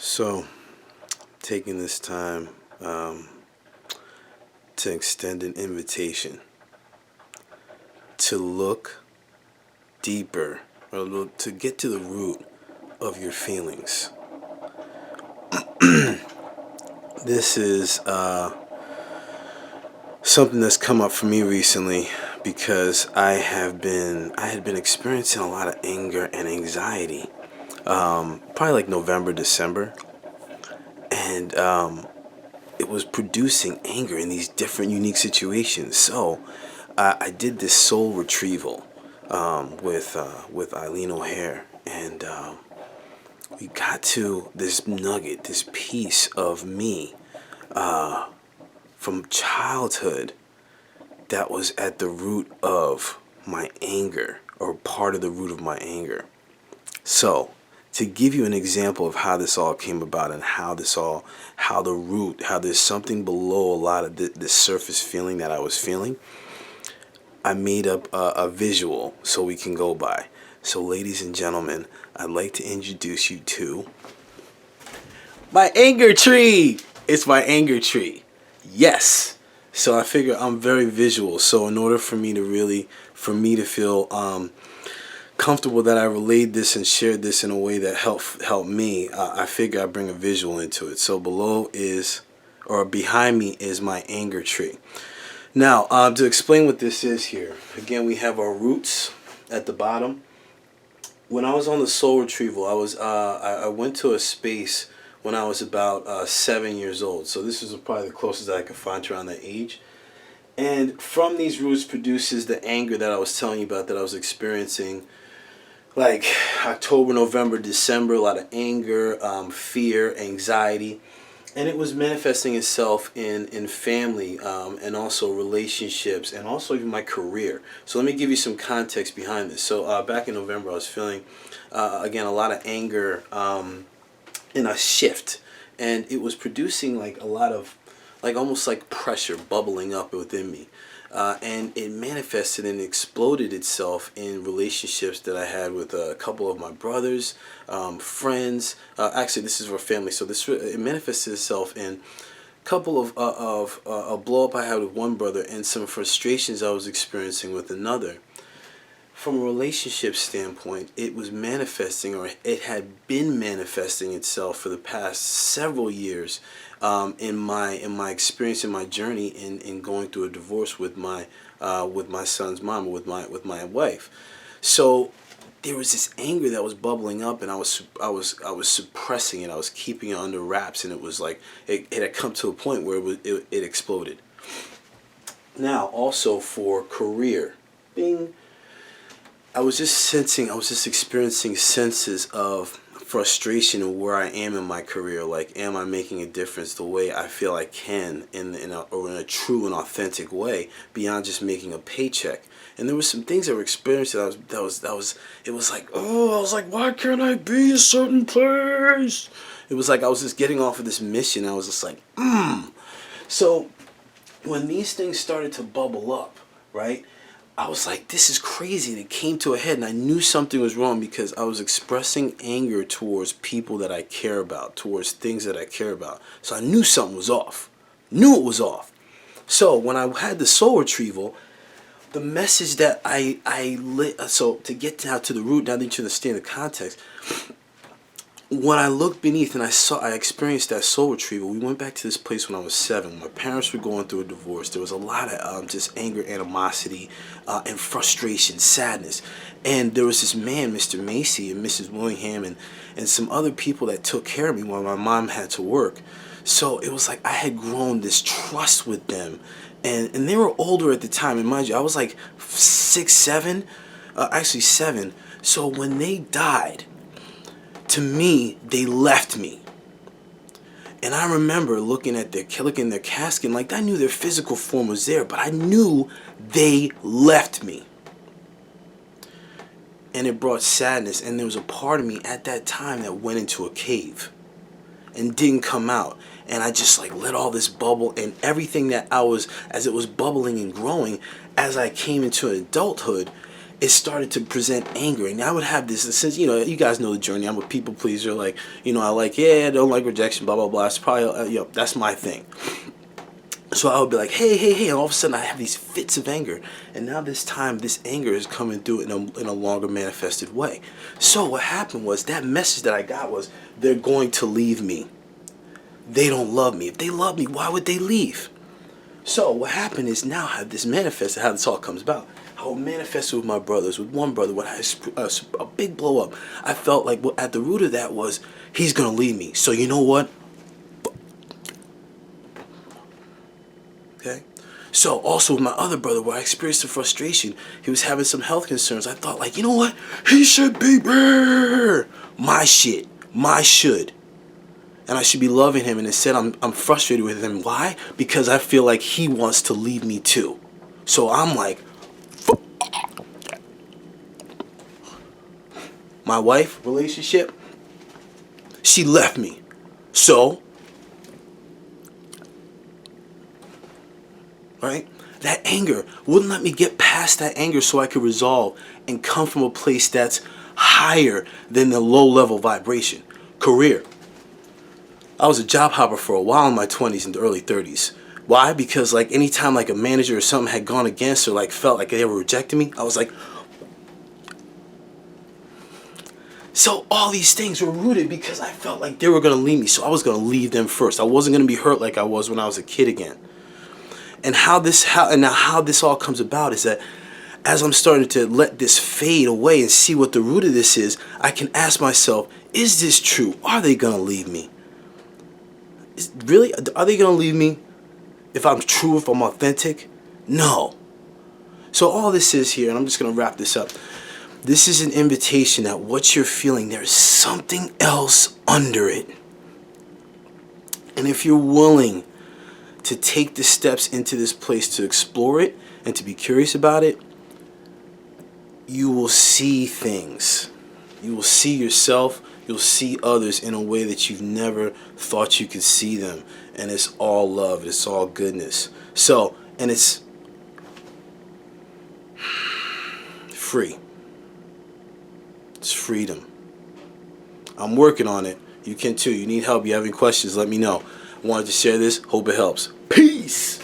So, taking this time to extend an invitation to look deeper or to get to the root of your feelings. This is something that's come up for me recently because I had been experiencing a lot of anger and anxiety, probably like November, December, and it was producing anger in these different unique situations. So I did this soul retrieval with Eileen O'Hare, and we got to this nugget, this piece of me from childhood that was at the root of my anger, or part of the root of my anger. So, to give you an example of how this all came about and how how there's something below a lot of this surface feeling that I was feeling, I made up a visual so we can go by. So, ladies and gentlemen, I'd like to introduce you to my anger tree. It's my anger tree. Yes. So I figure I'm very visual. So in order for me to feel comfortable that I relayed this and shared this in a way that helped me, I figure I bring a visual into it. So behind me is my anger tree. Now, to explain what this is here, again, we have our roots at the bottom. When I was on the soul retrieval, I went to a space when I was about 7 years old. So this is probably the closest I could find to around that age. And from these roots produces the anger that I was telling you about that I was experiencing, like October, November, December, a lot of anger, fear, anxiety. And it was manifesting itself in family, and also relationships, and also even my career. So let me give you some context behind this. So back in November, I was feeling, again, a lot of anger, in a shift. And it was producing like a lot of, like almost like pressure bubbling up within me. And it manifested and exploded itself in relationships that I had with a couple of my brothers, friends. Actually, this is for family, so it manifested itself in a couple of a blow up I had with one brother and some frustrations I was experiencing with another. From a relationship standpoint, it was manifesting, or it had been manifesting itself for the past several years, in my experience, in my journey in going through a divorce with my son's mom, with my wife. So there was this anger that was bubbling up, and I was suppressing it. I was keeping it under wraps, and it was like it had come to a point where it exploded. Now, also for career, bing. I was just experiencing senses of frustration of where I am in my career. Like, am I making a difference the way I feel I can in a true and authentic way beyond just making a paycheck? And there was some things that were experienced it was like, oh, I was like, why can't I be a certain place? It was like I was just getting off of this mission. I was just like, So when these things started to bubble up, right? I was like, this is crazy. And it came to a head, and I knew something was wrong because I was expressing anger towards people that I care about, towards things that I care about. So I knew something was off. Knew it was off. So when I had the soul retrieval, the message that I lit, so to get down to the root, now that you understand the context, when I looked beneath and I experienced that soul retrieval, we went back to this place when I was 7. My parents were going through a divorce. There was a lot of just anger, animosity, and frustration, sadness. And there was this man, Mr. Macy, and Mrs. Willingham, and some other people that took care of me while my mom had to work. So it was like I had grown this trust with them. And they were older at the time. And mind you, I was like 6, 7, actually 7. So when they died, to me, they left me. And I remember looking at their casket, like I knew their physical form was there, but I knew they left me. And it brought sadness, and there was a part of me at that time that went into a cave and didn't come out. And I just like let all this bubble, and everything that as it was bubbling and growing, as I came into adulthood, it started to present anger. And I would have this, since, you know, you guys know the journey. I'm a people pleaser. Like, you know, I don't like rejection, blah, blah, blah. It's probably, you know, that's my thing. So I would be like, hey, hey, hey, and all of a sudden I have these fits of anger. And now this time, this anger is coming through in a longer manifested way. So what happened was, that message that I got was, they're going to leave me. They don't love me. If they love me, why would they leave? So what happened is, now I have this manifested, how this all comes about. How it manifested with my brothers, with one brother, when I had a big blow up. I felt like, well, at the root of that was, he's going to leave me. So you know what? Okay. So also with my other brother, where I experienced the frustration, he was having some health concerns. I thought, like, you know what? He should be my shit, my should. And I should be loving him. And instead, I'm frustrated with him. Why? Because I feel like he wants to leave me too. So I'm like, my wife, relationship, she left me. So, right? That anger wouldn't let me get past that anger so I could resolve and come from a place that's higher than the low level vibration. Career. I was a job hopper for a while in my 20s and early 30s. Why? Because like anytime like a manager or something had gone against, or like felt like they were rejecting me, I was like, so all these things were rooted because I felt like they were going to leave me. So I was going to leave them first. I wasn't going to be hurt like I was when I was a kid again. And how this all comes about is that as I'm starting to let this fade away and see what the root of this is, I can ask myself, is this true? Are they going to leave me? Really? Are they going to leave me if I'm true, if I'm authentic? No. So all this is here, and I'm just going to wrap this up. This is an invitation that what you're feeling, there's something else under it. And if you're willing to take the steps into this place to explore it and to be curious about it, you will see things. You will see yourself. You'll see others in a way that you've never thought you could see them. And it's all love. It's all goodness. So, and it's free. It's freedom. I'm working on it. You can too. You need help. You have any questions, let me know. I wanted to share this. Hope it helps. Peace.